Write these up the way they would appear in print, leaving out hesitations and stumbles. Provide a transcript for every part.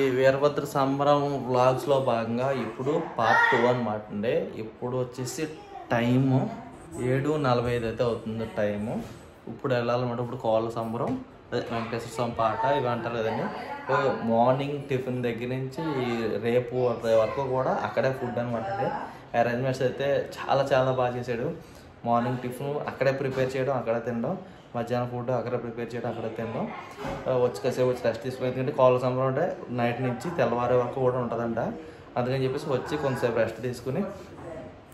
ఈ వీరభద్ర సంబరం వ్లాగ్స్లో భాగంగా ఇప్పుడు పార్ట్ 2 అనమాట అండి. ఇప్పుడు వచ్చేసి టైము 7:45 అయితే అవుతుంది టైము. ఇప్పుడు వెళ్ళాలన్నమాట. ఇప్పుడు కోళ్ళ సంబరం, వెంకటేశ్వర స్వామి పాట ఇవి అంటారు కదండి. మార్నింగ్ టిఫిన్ దగ్గర నుంచి రేపు వరకు కూడా అక్కడే ఫుడ్ అనమాట అండి. అరేంజ్మెంట్స్ అయితే చాలా బాగా చేశాడు. మార్నింగ్ టిఫిన్ అక్కడే ప్రిపేర్ చేయడం, అక్కడే తినడం, మధ్యాహ్నం ఫుడ్ అక్కడే ప్రిపేర్ చేయడం, అక్కడే తినడం, కాసేపు వచ్చి రెస్ట్ తీసుకుని. ఎందుకంటే కోళ్ళ సంబరం అంటే నైట్ నుంచి తెల్లవారే వరకు కూడా ఉంటుందంట. అందుకని చెప్పేసి వచ్చి కొంతసేపు రెస్ట్ తీసుకుని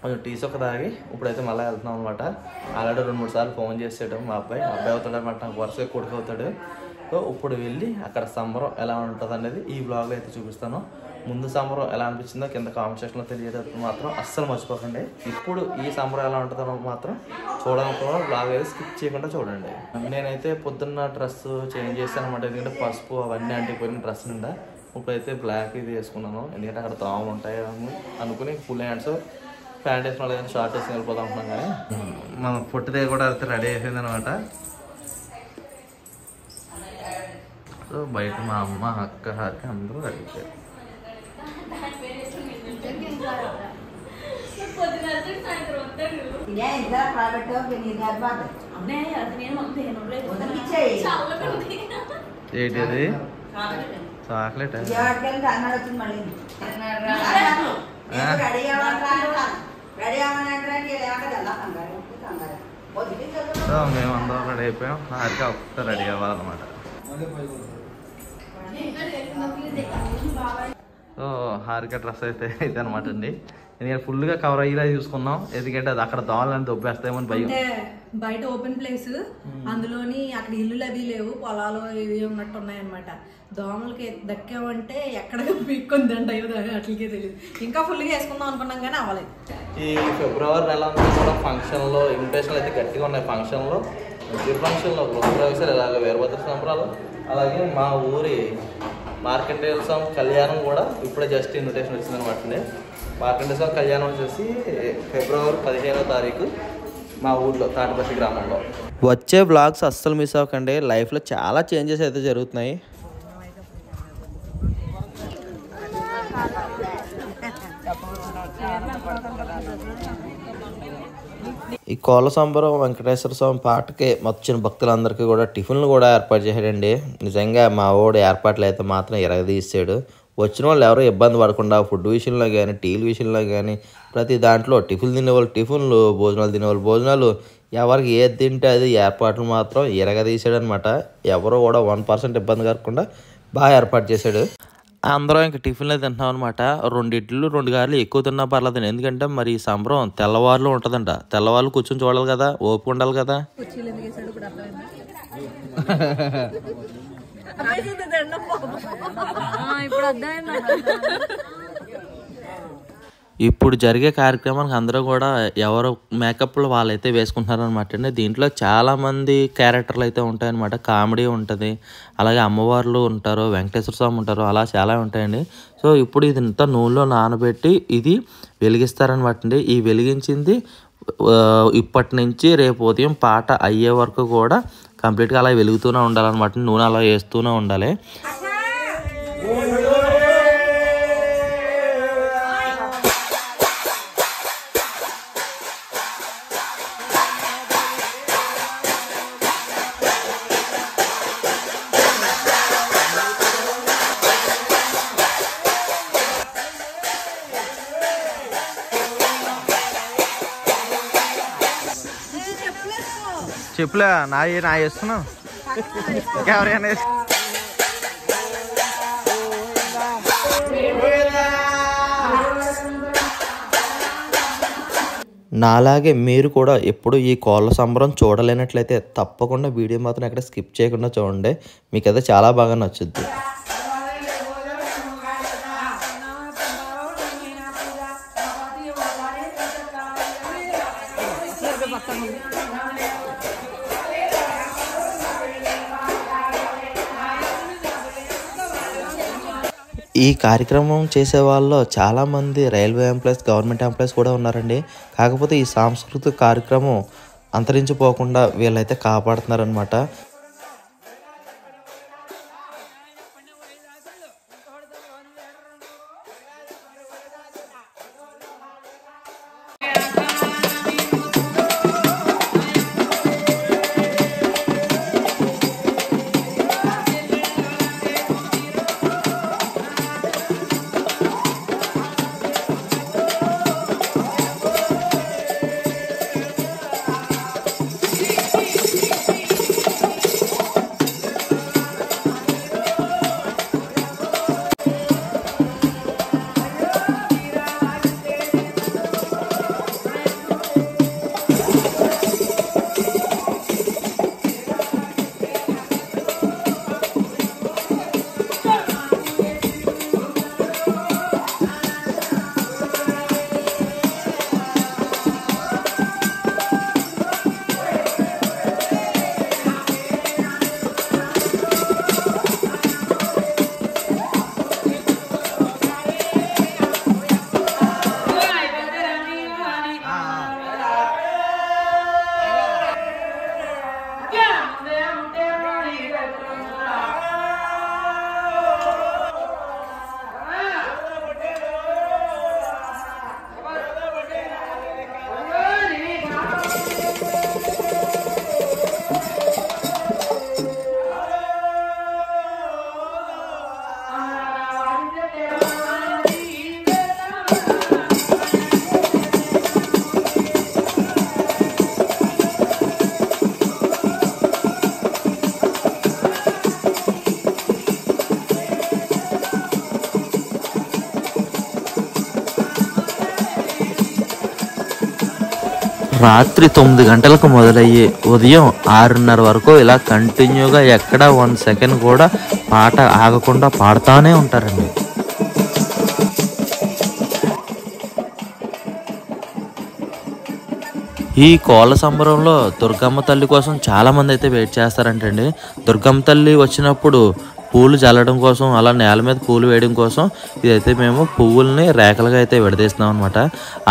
కొంచెం టీస్ ఒక తాగి ఇప్పుడైతే మళ్ళీ వెళ్తున్నాం అనమాట. ఆల్రెడీ 2-3 సార్లు ఫోన్ చేసాడు మా అబ్బాయి అవుతాడు అనమాట. నాకు వరుసగా కొడుకు అవుతాడు. సో ఇప్పుడు వెళ్ళి అక్కడ సంబరం ఎలా ఉంటుంది అనేది ఈ బ్లాగ్లో అయితే చూపిస్తాను. ముందు సంబరం ఎలా అనిపించిందో కింద కామెంట్ సెక్షన్లో తెలియదు మాత్రం అస్సలు మర్చిపోకండి. ఇప్పుడు ఈ సంబరం ఎలా ఉంటుందో మాత్రం చూడాలనుకున్న బ్లాగ్ అయితే స్కిప్ చేయకుండా చూడండి. నేనైతే పొద్దున్న డ్రెస్ చేంజ్ చేశాను అనమాట. ఎందుకంటే పసుపు అవన్నీ అంటిపోయిన డ్రెస్ నిండా ఇప్పుడైతే బ్లాక్ ఇది వేసుకున్నాను. ఎందుకంటే అక్కడ దోమలు ఉంటాయి అనుకుని ఫుల్ హ్యాండ్స్ ప్యాంట్ వేసుకున్నా, లేదంటే షార్ట్ వేసుకుని వెళ్ళిపోతాం అనుకున్నాం. కానీ మన పొట్టి దగ్గర కూడా అయితే రెడీ అయిపోయింది అనమాట. సో బయట మా అమ్మ అక్క హారిక అందరూ రెడీ అయిపోయారు. ఏంటి అది? చాక్లెట్ మేమందరం రెడీ అయిపోయాం. హారిక ఒక్క రెడీ అవ్వాలన్నమాట. సో హారిక డ్రెస్ అయితే అనమాట అండి. ఎందుకంటే ఫుల్గా కవర్ అయ్యేలా చూసుకున్నాం. ఎందుకంటే అది అక్కడ దోమలని దొబ్బేస్తామని భయం. బయట ఓపెన్ ప్లేస్, అందులోని అక్కడ ఇల్లులు అవి లేవు, పొలాలు ఇవి ఉన్నట్టు ఉన్నాయన్నమాట. దోమలకి దక్కామంటే ఎక్కడ పీక్కుందంట అట్లకే తెలియదు. ఇంకా ఫుల్గా వేసుకుందాం అనుకున్నాం కానీ అవ్వలేదు. ఈ ఫిబ్రవరి నెల అంతా కూడా ఫంక్షన్లో ఇన్విటేషన్లు అయితే గట్టిగా ఉన్నాయి. ఫంక్షన్లో ఫంక్షన్లో గృహప్రవేశాలు, ఇలాగ వీరభద్ర సంబరాలు, అలాగే మా ఊరి మార్కండేయ స్వామి కళ్యాణం కూడా ఇప్పుడే జస్ట్ ఇన్విటేషన్ వచ్చిందనమాట. మార్కండేయ స్వామి కళ్యాణం వచ్చేసి ఫిబ్రవరి 15వ తారీఖు మా ఊర్లో తాటిపత్తి గ్రామంలో. వచ్చే బ్లాగ్స్ అస్సలు మిస్ అవ్వకండి. లైఫ్లో చాలా చేంజెస్ అయితే జరుగుతున్నాయి. ఈ కోళ్ళ సంబరం వెంకటేశ్వర స్వామి పాటకి వచ్చిన భక్తులందరికీ కూడా టిఫిన్లు కూడా ఏర్పాటు చేశాడండి. నిజంగా మా వాడు ఏర్పాట్లు అయితే మాత్రం ఎరగదీసాడు. వచ్చిన వాళ్ళు ఎవరో ఇబ్బంది పడకుండా ఫుడ్ విషయంలో కానీ, టీల విషయంలో కానీ, ప్రతి దాంట్లో టిఫిన్లు తినేవాళ్ళు టిఫిన్లు, భోజనాలు తినేవాళ్ళు భోజనాలు, ఎవరికి ఏది తింటే అది ఏర్పాట్లు మాత్రం ఎరగదీసాడు అనమాట. ఎవరో కూడా 1% ఇబ్బంది కాకుండా బాగా ఏర్పాటు చేశాడు. అందరం ఇంకా టిఫిన్లో తింటున్నాం అనమాట. 2 ఇడ్లీలు 2 గారెలు ఎక్కువ తిన్నా పర్లేదు. ఎందుకంటే మరి ఈ సంబరం తెల్లవారులు ఉంటుందంట. తెల్లవారులు కూర్చొని చూడాలి కదా, ఓపిక ఉండాలి కదా. ఇప్పుడు జరిగే కార్యక్రమానికి అందరూ కూడా ఎవరు మేకప్లు వాళ్ళైతే వేసుకుంటున్నారనమాట అండి. దీంట్లో చాలామంది క్యారెక్టర్లు అయితే ఉంటాయన్నమాట. కామెడీ ఉంటుంది, అలాగే అమ్మవార్లు ఉంటారు, వెంకటేశ్వర స్వామి ఉంటారు, అలా చాలా ఉంటాయండి. సో ఇప్పుడు ఇది ఇంత నూనెలో నానబెట్టి ఇది వెలిగిస్తారనమాట అండి. ఈ వెలిగించింది ఇప్పటి నుంచి రేపు ఉదయం పాట అయ్యే వరకు కూడా కంప్లీట్గా అలా వెలుగుతూనే ఉండాలన్నమాట. నూనె అలా వేస్తూనే ఉండాలి. చెప్పులే నా వేస్తున్నావు ఎవరైనా నాలాగే మీరు కూడా ఎప్పుడు ఈ కోళ్ళ సంబరం చూడలేనట్లయితే తప్పకుండా వీడియో మాత్రం ఎక్కడ స్కిప్ చేయకుండా చూడండి. మీకైతే చాలా బాగా నచ్చుద్ది. ఈ కార్యక్రమం చేసే వాళ్ళలో చాలామంది రైల్వే ఎంప్లాయీస్, గవర్నమెంట్ ఎంప్లాయీస్ కూడా ఉన్నారండి. కాకపోతే ఈ సాంస్కృతిక కార్యక్రమం అంతరించిపోకుండా వీళ్ళైతే కాపాడుతున్నారనమాట. రాత్రి 9 గంటలకు మొదలయ్యి ఉదయం 6:30 వరకు ఇలా కంటిన్యూగా ఎక్కడ 1 సెకండ్ కూడా పాట ఆగకుండా పాడుతూనే ఉంటారండి. ఈ కోళ్ళ సంబరంలో దుర్గమ్మ తల్లి కోసం చాలామంది అయితే వెయిట్ చేస్తారంటండి. దుర్గమ్మ తల్లి వచ్చినప్పుడు పూలు చల్లడం కోసం, అలా నేల మీద పూలు వేయడం కోసం ఇదైతే మేము పువ్వుల్ని రేఖలుగా అయితే విడదీస్తున్నాం అనమాట.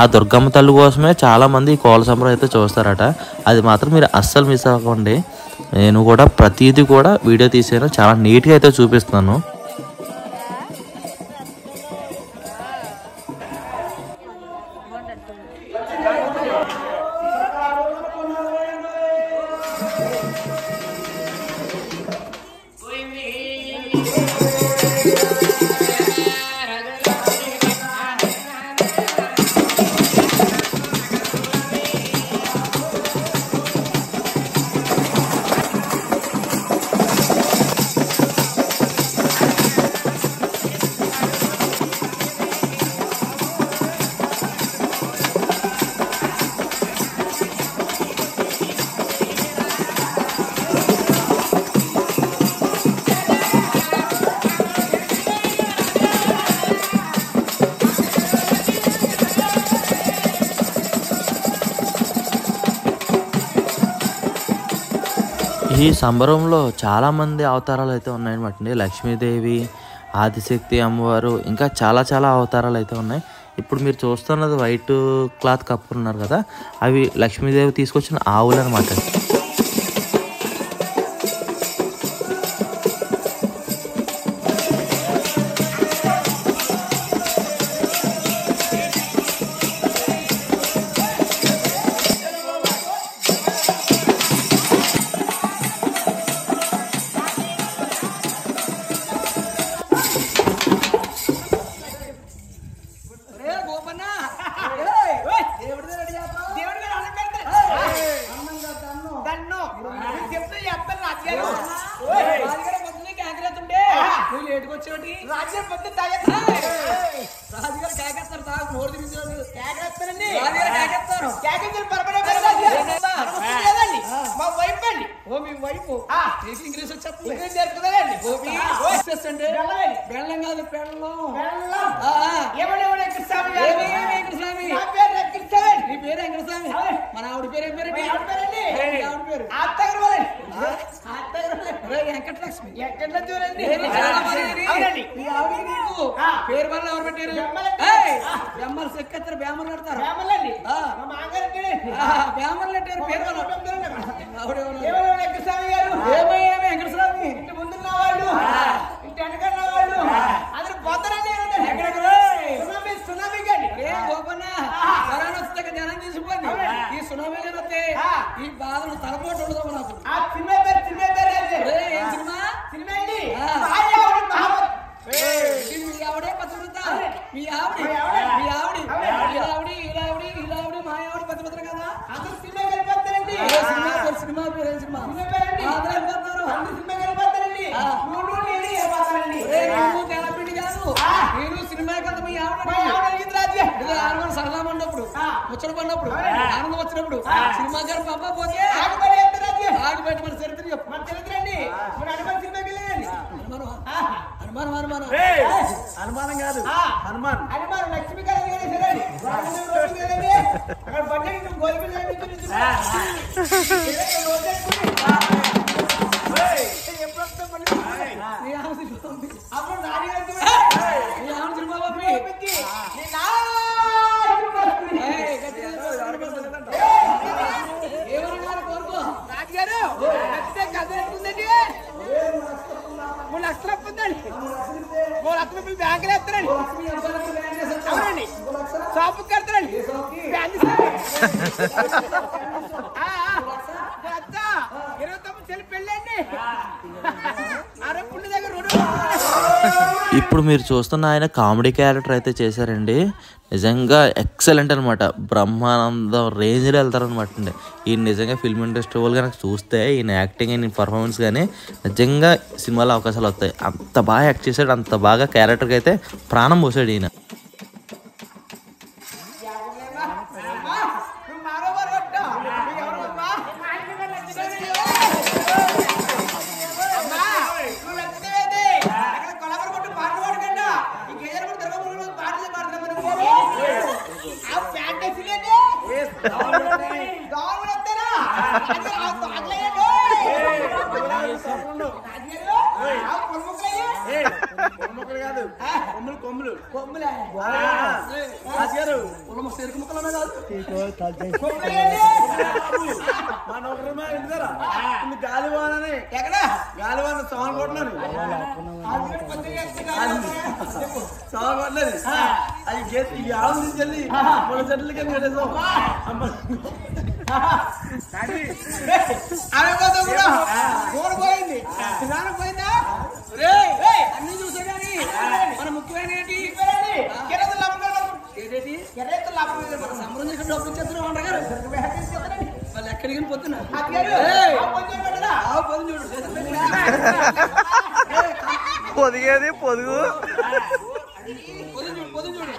ఆ దుర్గమ్మ తల్లి కోసమే చాలామంది ఈ కోళ్ళ సంబరం అయితే చూస్తారట. అది మాత్రం మీరు అస్సలు మిస్ అవ్వకండి. నేను కూడా ప్రతిదీ కూడా వీడియో తీసాను, చాలా నీట్గా అయితే చూపిస్తున్నాను. ఈ సంబరంలో చాలామంది అవతారాలు అయితే ఉన్నాయన్నమాట. లక్ష్మీదేవి, ఆదిశక్తి అమ్మవారు, ఇంకా చాలా చాలా అవతారాలు అయితే ఉన్నాయి. ఇప్పుడు మీరు చూస్తున్నది వైట్ క్లాత్ కప్పుకున్నారు కదా, అవి లక్ష్మీదేవి తీసుకొచ్చిన ఆవులు అనమాట. ముచ్చట పడినప్పుడు ఆనందం వచ్చినప్పుడు సినిమా గారు పాప పోతే ఆగిపెట్టి మన చరిత్ర చెప్పు. మన చరిత్ర అండి హనుమాన్ సినిమాకి వెళ్ళండి. హనుమాన్ హనుమాన్ హనుమానం కాదు హనుమాన్ హనుమాన్ లక్ష్మీ గారు అక్కడ బడ్జెట్ గోల్పి అప్పుడు నాని సినిమా పంపి ఏమన్నా కోరుకో రాజుగారు కథ ఎట్టుందండి 3 లక్షలు అప్పుందండి 3 లక్షల రూపాయలు బ్యాంకులు వేస్తారండి. అవునండి షాపుకి కడతారండి. 29 చెల్లి పెళ్ళండి. అరపుండి దగ్గర ఇప్పుడు మీరు చూస్తున్న ఆయన కామెడీ క్యారెక్టర్ అయితే చేశారండి. నిజంగా ఎక్సలెంట్ అనమాట. బ్రహ్మానందం రేంజ్లో వెళ్తారనమాట అండి. ఈయన నిజంగా ఫిల్మ్ ఇండస్ట్రీ వాళ్ళు కనుక చూస్తే ఈయన యాక్టింగ్ ఈయన పర్ఫార్మెన్స్ కానీ నిజంగా సినిమాలో అవకాశాలు వస్తాయి. అంత బాగా యాక్ట్ చేశాడు, అంత బాగా క్యారెక్టర్కి అయితే ప్రాణం పోసాడు ఈయన. కొమ్ములు కొమ్ములే రాజుగారు చెరుకు ముక్కలు మన ఒకరి ఇంటారా గాలివానని ఎక్కడ గాలివాన సవాల్ కొట్లని సవాల్ కొట్టలేదు అది గేసి ఆవు తీసుకెళ్ళి మన చెట్లకి కట్టేసాం పోయింది పోయిందా అన్ని చూసా కానీ మన ముఖ్యమైన సంబరం చేసిన డబ్బులు ఇచ్చేస్తున్నాం అంటారు వాళ్ళు ఎక్కడికి పోతున్నా పొదిగేది పొదుగు పొద్దు చూడు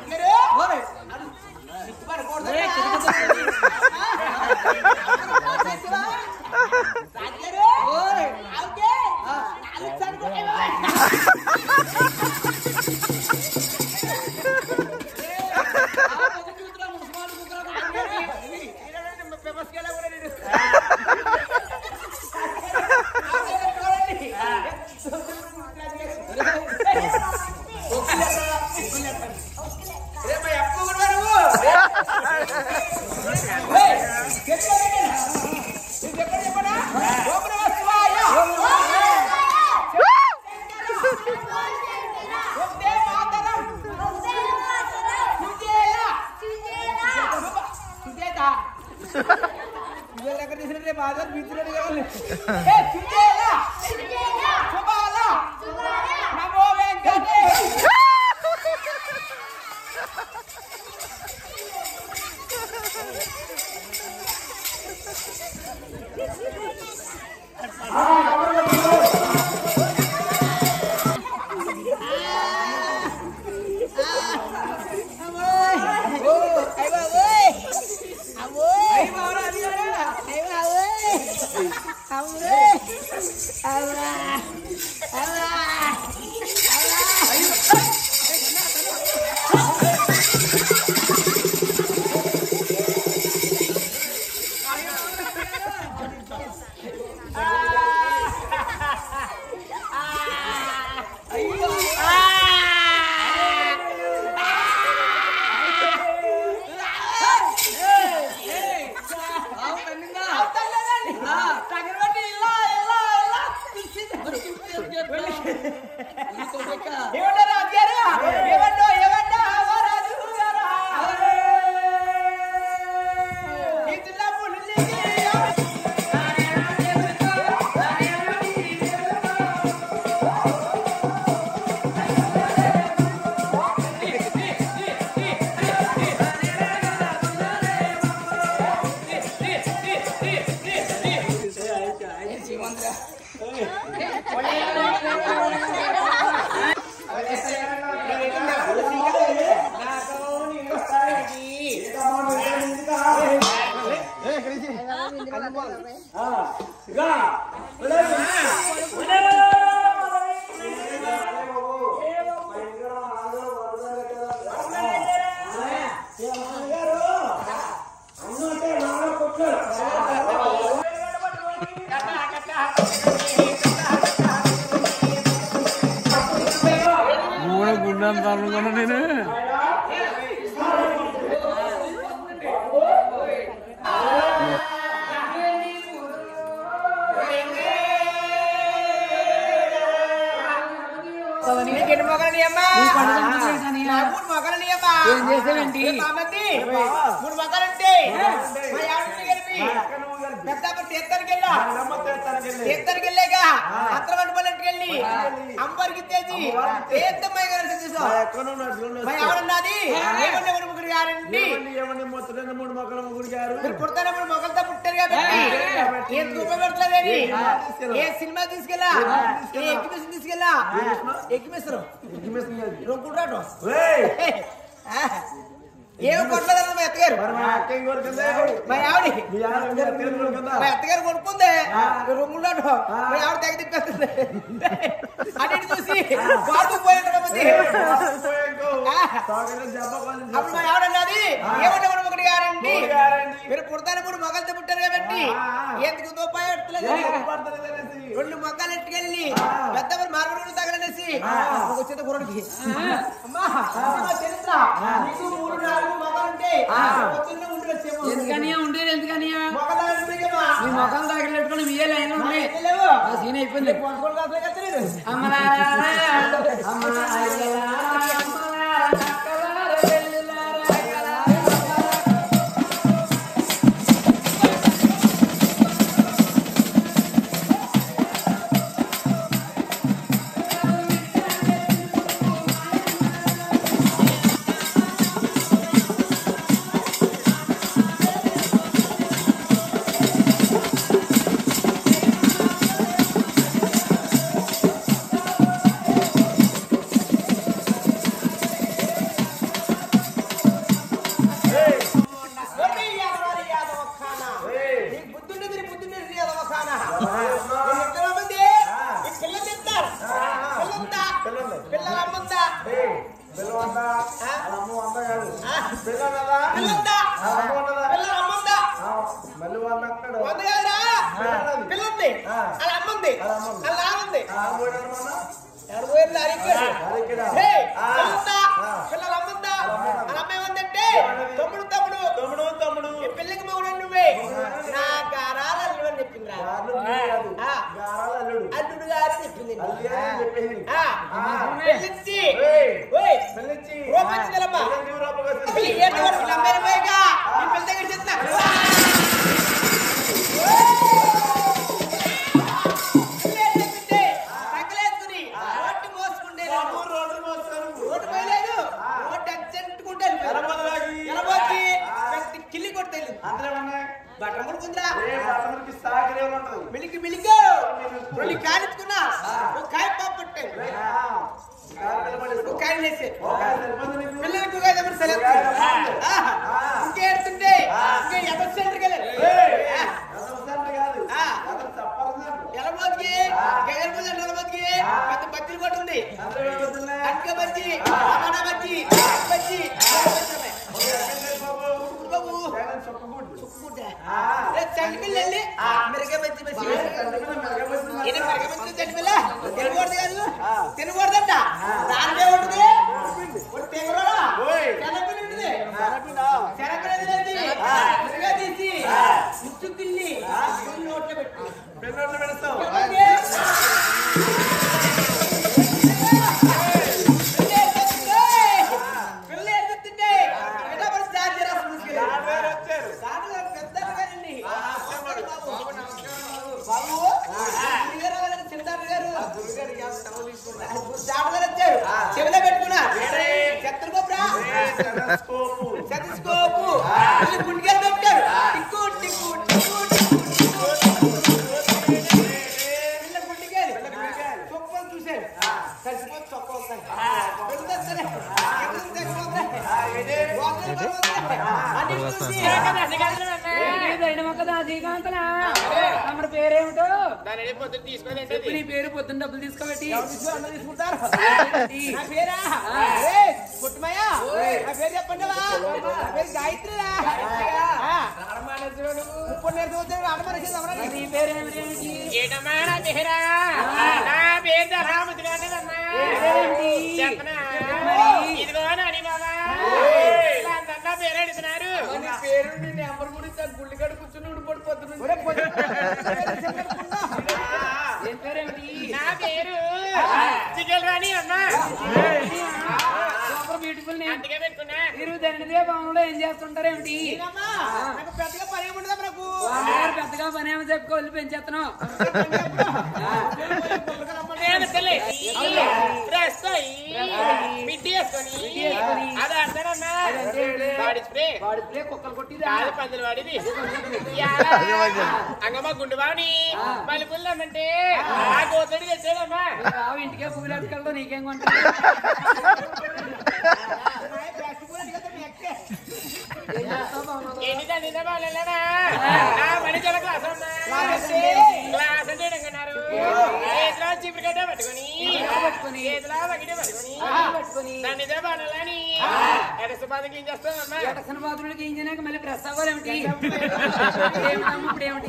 సినిమా తీసుకెళ్ళా ఎగ్జిబిషన్ తీసుకెళ్ళా ఎగ్జిబిషన్ ఏం కొట్టలేదు మా అత్తగారు మా అత్తగారు కొనుక్కుంది రొమ్ములో మా ఆవిడ తెగ తిప్పేస్తుంది అటు చూసి బాటు పోయిన అప్పుడు మా ఎవడన్నది ఏమన్నా ఒకటి గారండి మీరు పుడతాను మూడు మొగలతో పుట్టారు కాబట్టి ఎందుకు తోపాయి ఎట్టలేదు 2 మొక్కలు ఎట్టుకెళ్ళి పెద్దవారు మార్గం తగలనేసి వచ్చేది గురుడికి అమ్మా చరిత్ర నీకు 3-4 మొక్కలుంటే ఉండి వచ్చేమో ఎందుకని ఉండేది ఎందుకని మొక్కలు మీ మొఖం తగిలిపెట్టుకుని మీ లైన్ ఉన్నాయి సీన్ అయిపోయింది పిల్లకి మౌడు నువ్వే నా గారాలు అల్లుడు అని చెప్పింది అల్లుడు గారు చెప్పింది కిల్లి కొట్టే బట్టలు కొడుకుందిరా మిలికి మిలికి రెండు కానిచ్చుకున్నా ఒక కాయ పాప పట్టాను ఒక కాయ వేసే పిల్లలకు ఇంకేడుతుంటే ఇంకా ఎవరి సెంటర్కి వెళ్ళారు ఎలబోతికి గగనపల్లి ఎలబోతికి పెద్ద బజ్జీలు కొట్టుంది అక్క బజ్జి టమాటా బజ్జి బజ్జి చండిపిల్లి మిరగా బజ్జి బజ్జి చండిపిల్ల తినకూడదు కాదు తినకూడదంట దాంట్లో ఉంటుంది మిరగా తీసి ముచ్చు పిల్లి నోట్లో పెట్టి పెడతావు చెవిలో పెట్టుకున్నా చెత్తస్కోపు గుండెలు పెట్టారు టిక్కు టిక్కు టిక్కు పిల్ల గుండెలు చొక్కలు చూశారు కలిసిపోతే చొక్కలు వస్తాయి పేరేమిటో నీ పేరు పొద్దున్న డబ్బులు తీసుకోబెట్టి తీసుకుంటారు పేరు చెప్పండి గాయత్రి నీ పేరేమిటి పేరెడుతున్నారు పేరు నెంబర్ గురించి గుళ్ళు కడ కూర్చుని ఉండిపోతుంది ఏం పేరేమిటి నా పేరు చికెన్ రాణి అన్నా సూపర్ బ్యూటిఫుల్ నేమ్ అందుకే పెట్టుకున్నా మీరు ధనిదే భవనంలో ఏం చేస్తుంటారు ఏమిటి పెద్దగా పని ఉండదా మనకు పెద్దగా పని ఏమో చెప్పుకో వెళ్ళి పెంచేస్తున్నావు మిడ్డి వేసుకొని అది అంటారన్నా వాడి కుక్కలు కొట్టిది పందులు వాడిది అంగమ్మ గుండు బావుని మలుపులు అంటే ఆ గోతడి తెచ్చాడమ్మా బాబు ఇంటికే పువ్వులు ఎట్టుకెళ్తావు నీకేం కొంటావు ఎన్నిదా నిన్న బాగా మణి చాలా క్లాస్ ఉన్నా క్లాస్ అంటే ఎడగన్నారు చేతిలో చిపురు గడ్డ పట్టుకొని చేతిలో బకెట్ పట్టుకొని చేసుకుని దాన్ని ఇదే బాణాలని ఎడసపాదకి ఏం చేస్తానమ్మా ఎటసన బాతులకి ఏం చేయనాక మళ్ళీ ప్రెస్ అవ్వాలేమిటి ఇప్పుడు ఏమిటి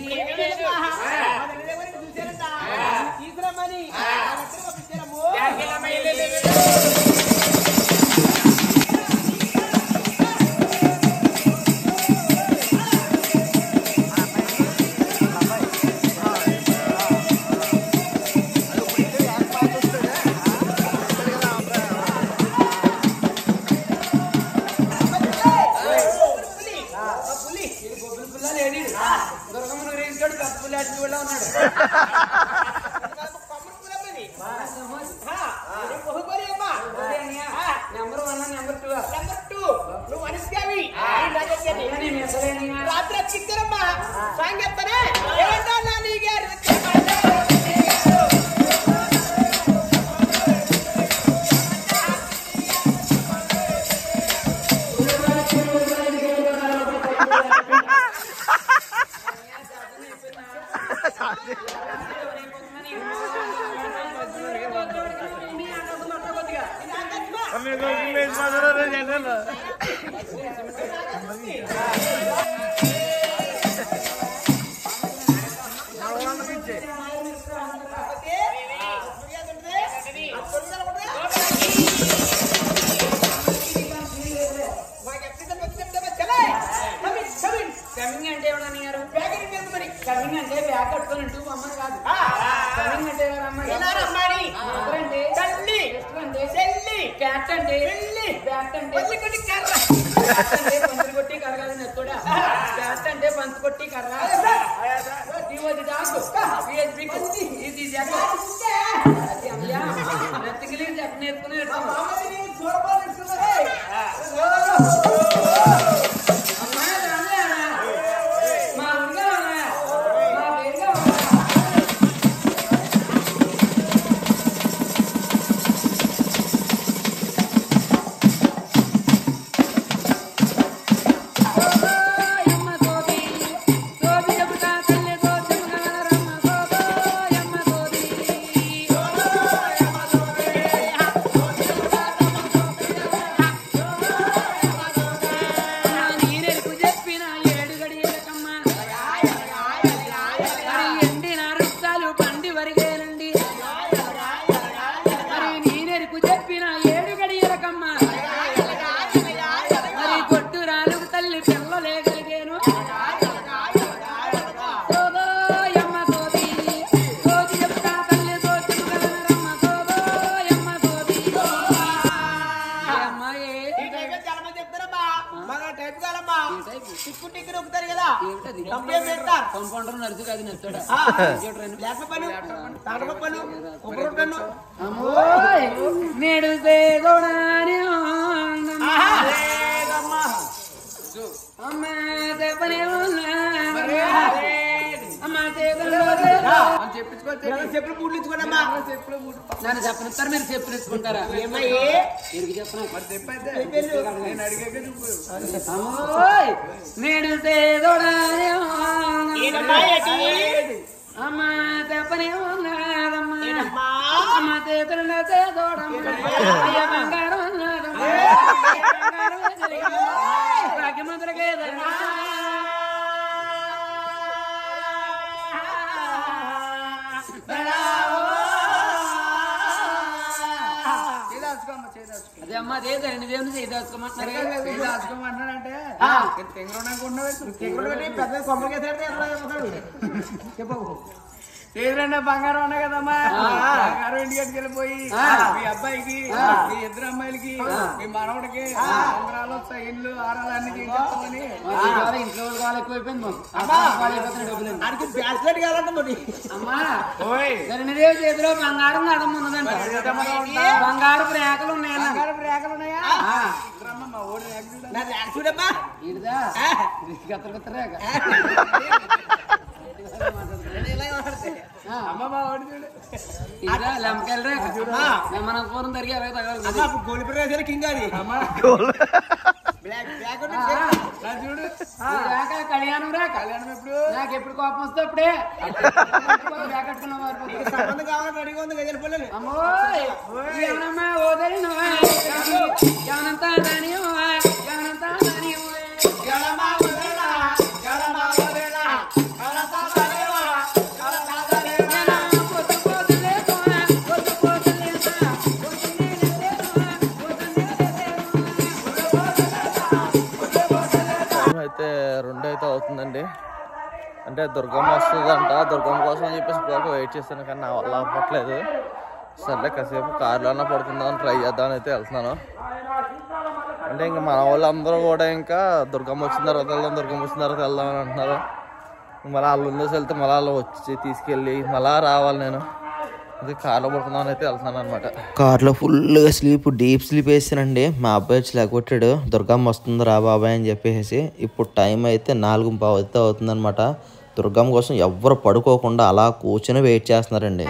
తీసుకురమ్మని దుర్గమ్మను రేయించాడు పెద్ద పుల్లాటి కూడా ఉన్నాడు నెంబర్ 1 నెంబర్ 2 నువ్వు మనిషివి మెసలేనియా రాత్రి చిక్కరమ్మా సాంగ్ చెప్తానే ఏమంటా నాని గారు కమింగ్ అంటే ఎవడని గారు కమింగ్ అంటే బ్యాగ్ కట్టుకొని అంటూ అమ్మని కాదు కమింగ్ అంటే అమ్మాయి అంటే తల్లి అంటే చెల్లి క్యాట్ అంటే బ్యాట్ అంటే క్యాట్ అంటే పంచులు కొట్టి కరగాలి నెత్తోడా క్యాట్ అంటే పంచు కొట్టి కర్ర ఇది డాకు ఇది జగ నెత్తగిలి జగ నేర్చుకుని కంపౌండర్ నర్సు కాదు నెత్తాడా నేడు చెప్పులు పూడ్లించుకోండమ్మా నన్ను చెప్పనిస్తారు మీరు చెప్పనిచ్చుకుంటారా నేడు అమ్మ తెప్పనే ఉన్నారమ్మా అమ్మ చేతుల బంగారం ఉన్నారమ్మా ముద్రకేదమ్మా అదే అమ్మ అదే దేవుని దాచుకోమంటున్నాడంటే పెద్ద కొమ్మకేసాడితే చెప్పు చేతులన్నా బంగారం ఉన్నాయి కదమ్మా బంగారం ఇంటికి వెళ్ళిపోయి మీ అబ్బాయికి మీ ఇద్దరు అమ్మాయిలకి మీ మనవడికి ఉంగరాలు ఇల్లు ఆరాలు అన్ని చేస్తామని ఇంట్లో వాళ్ళు ఎక్కువైపోయింది అడిగి బ్యాస్లెట్ కావాలంటే మరి అమ్మా ధరణిదేవి చేతిలో బంగారం కదమ్మ ఉన్నదంట బంగారు రేఖలు ఉన్నాయా రేఖలు ఉన్నాయా చూడమ్మా ఇదిదా కత్తర కత్తర రేఖ లెంకాయల రేఖ మన పూర్వం తరిగి అలాగే తగలదు గోలి ప్రదేశాలు కింగ్ అది చూడు కళ్యాణం రా కళ్యాణం ఎప్పుడు నాకు ఎప్పుడు కోపం వస్తే అప్పుడే బ్యాగ్ కట్టుకున్న సంబంధం కావాలని రెడీగా ఉంది గజల పిల్లలు అమ్మో ఏమనమ్మా ఓదరినో ఏమనంతా దానియో ఏమనంతా దానియో అయితే 2 అయితే అవుతుందండి. అంటే దుర్గమ్మ వస్తుందంట. దుర్గమ్మ కోసం అని చెప్పేసి ఇప్పుడు వెయిట్ చేస్తాను కానీ నా వల్ల అవ్వట్లేదు. సర్లే కాసేపు కార్లోనే పడుకుందామని ట్రై చేద్దామని అయితే వెళ్తున్నాను. అంటే ఇంకా మన వాళ్ళందరూ కూడా ఇంకా దుర్గమ్మ వచ్చిన తర్వాత వెళ్దాం, దుర్గమ్మ వచ్చిన తర్వాత వెళ్దామని అంటున్నారు. మళ్ళీ వాళ్ళు ముందేసి వెళ్తే మళ్ళీ వాళ్ళు వచ్చి తీసుకెళ్ళి మళ్ళా రావాలి. నేను అది కార్లో పడుకుందామని అయితే వెళ్తున్నాను అనమాట. కార్లో ఫుల్గా డీప్ స్లీప్ వేసానండి. మా అబ్బాయి వచ్చి లేకొట్టాడు, దుర్గమ్మ వస్తుంది రా బాబాయ్ అని చెప్పేసి. ఇప్పుడు టైం అయితే 4:15 అయితే అవుతుందన్నమాట. దుర్గమ్మ కోసం ఎవ్వరు పడుకోకుండా అలా కూర్చొని వెయిట్ చేస్తున్నారండి.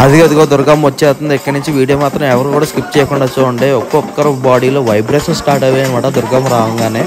అదిగో దుర్గమ్మ వచ్చేస్తుంది. ఇక్కడి నుంచి వీడియో మాత్రం ఎవరు కూడా స్కిప్ చేయకుండా చూడండి. ఒక్కొక్కరు బాడీలో వైబ్రేషన్ స్టార్ట్ అయ్యాయి అనమాట దుర్గమ్మ రాగానే.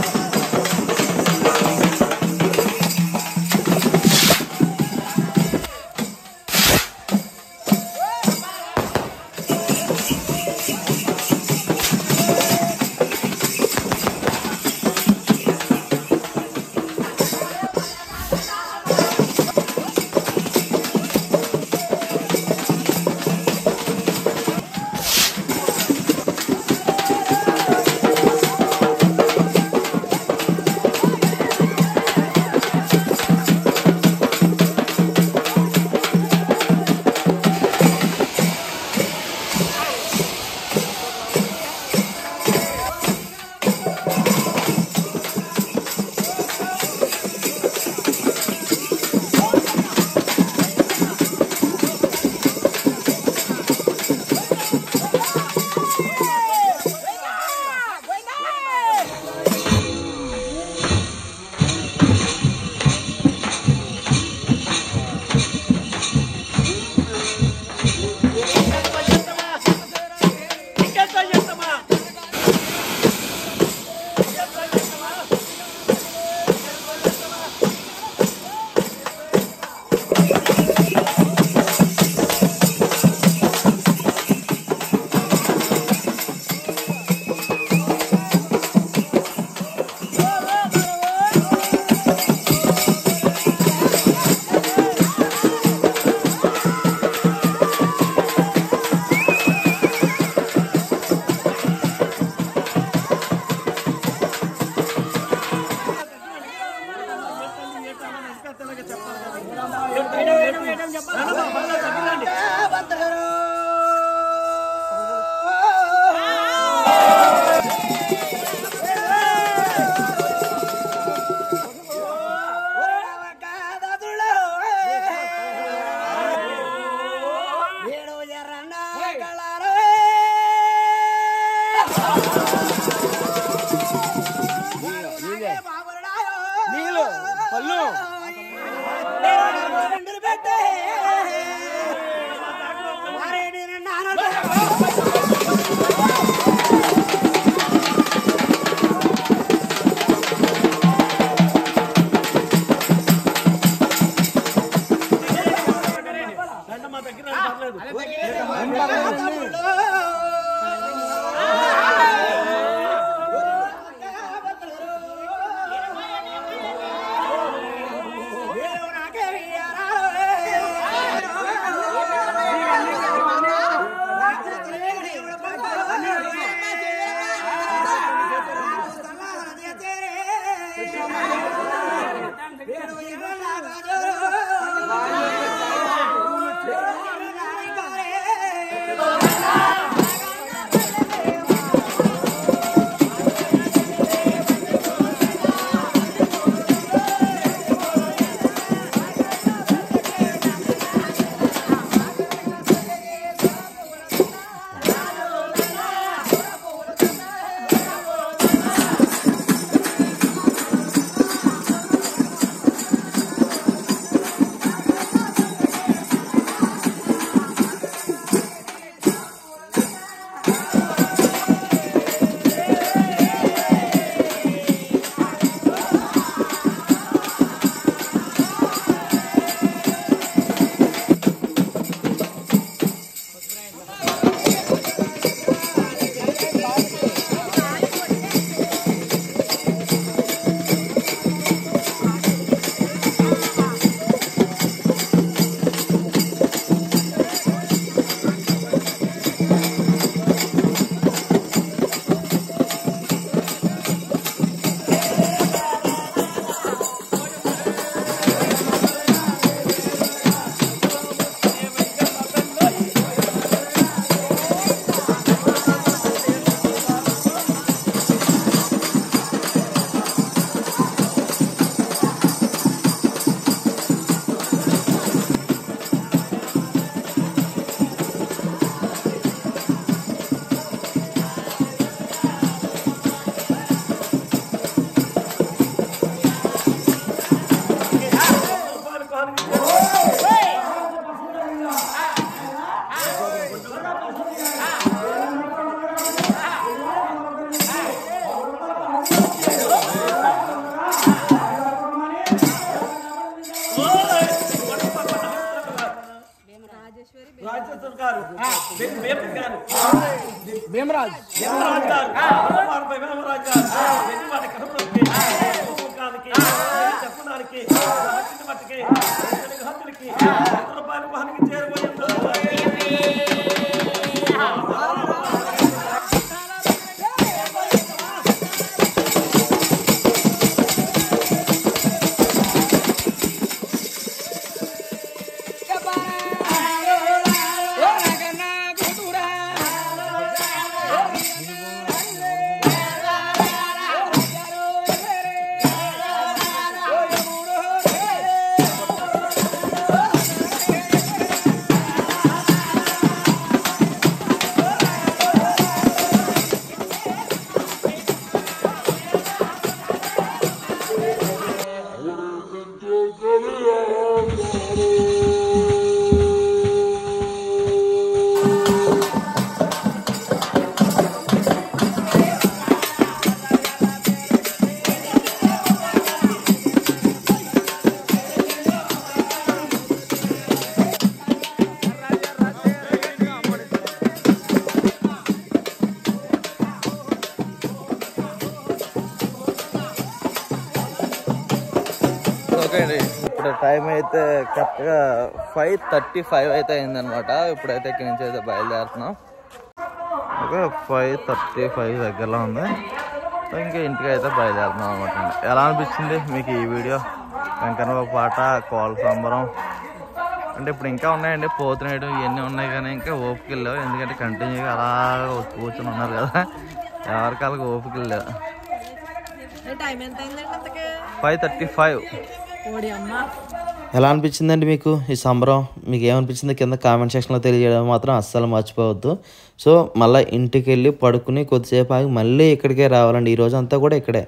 ఓకే అండి, ఇప్పుడు టైం అయితే కరెక్ట్గా 5:35 అయితే అయిందనమాట. ఇప్పుడైతే ఇక్కడి నుంచి అయితే బయలుదేరుతున్నాం. ఓకే, 5:35 దగ్గరలో ఉంది. ఇంకా ఇంటికి అయితే బయలుదేరుతున్నాం అనమాట. ఎలా అనిపించింది మీకు ఈ వీడియో? వెంకన్న పాట, కోల సంబరం అంటే ఇప్పుడు ఇంకా ఉన్నాయండి, పోతున్నాడు ఇవన్నీ ఉన్నాయి కానీ ఇంకా ఓపిక లేవు. ఎందుకంటే కంటిన్యూగా అలా కూర్చొని ఉన్నారు కదా, ఎవరికి వాళ్ళకి ఓపిక లేవు. టైం ఎంత అయిందండి? 5:35. ఎలా అనిపించిందండి మీకు ఈ సంబరం? మీకు ఏమనిపించింది కింద కామెంట్ సెక్షన్లో తెలియజేయడం మాత్రం అస్సలు మర్చిపోవద్దు. సో మళ్ళీ ఇంటికి వెళ్ళి పడుకుని కొద్దిసేపు ఆగి మళ్ళీ ఇక్కడికే రావాలండి. ఈ రోజు అంతా కూడా ఇక్కడే.